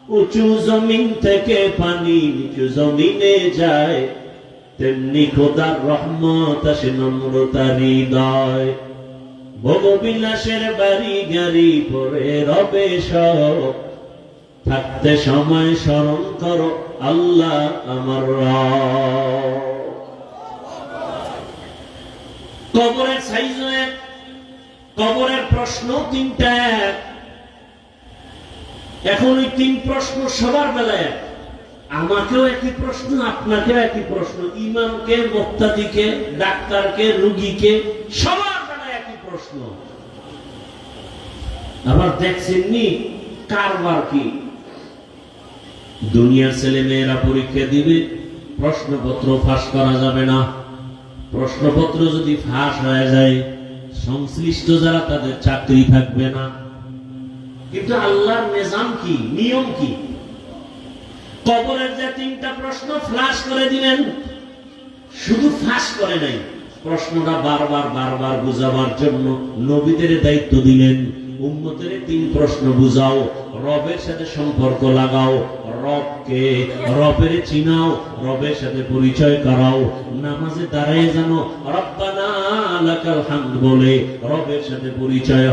উঁচু জমিন থেকে পানি নিচু জমিনে যায়, তেমনি খোদার রহমত আসে নম্রতার হৃদয়। ভোগবিলাসের বাড়ি গাড়ি পরে রবে সব, থাকতে সময় স্মরণ করো আল্লাহ আমার রব। কবরের সাইজ এক, কবরের প্রশ্ন তিনটা এক। এখন ওই তিন প্রশ্ন সবার বেলায় এক। আমাকেও একই প্রশ্ন, আপনাকেও একই প্রশ্ন, ইমামকে, মুক্তাদিকে, ডাক্তারকে, রুগীকে, সবার বেলায় একই প্রশ্ন। আবার দেখছেননি কারবার কি? দুনিয়ার ছেলে মেয়েরা পরীক্ষা দিবে, প্রশ্নপত্র ফাঁস করা যাবে না। প্রশ্নপত্র যদি ফাঁস হয়ে যায়, সংশ্লিষ্ট যারা তাদের চাকরি থাকবে না। কিন্তু আল্লাহর নিজাম কি, নিয়ম কি? কবরের যে তিনটা প্রশ্ন ফ্লাশ করে দিলেন, শুধু ফাঁস করে নাই, প্রশ্নটা বারবার বারবার বুঝাবার জন্য নবীদের দায়িত্ব দিলেন। উম্মতের তিন প্রশ্ন বুঝাও, রবের সাথে সম্পর্ক লাগাও, রবকে, রবের চিনাও, রবের সাথে পরিচয় করাও। নামাজে দাঁড়ায় জানো রব্বানা লাকাল হামদ বলে রবের সাথে পরিচয়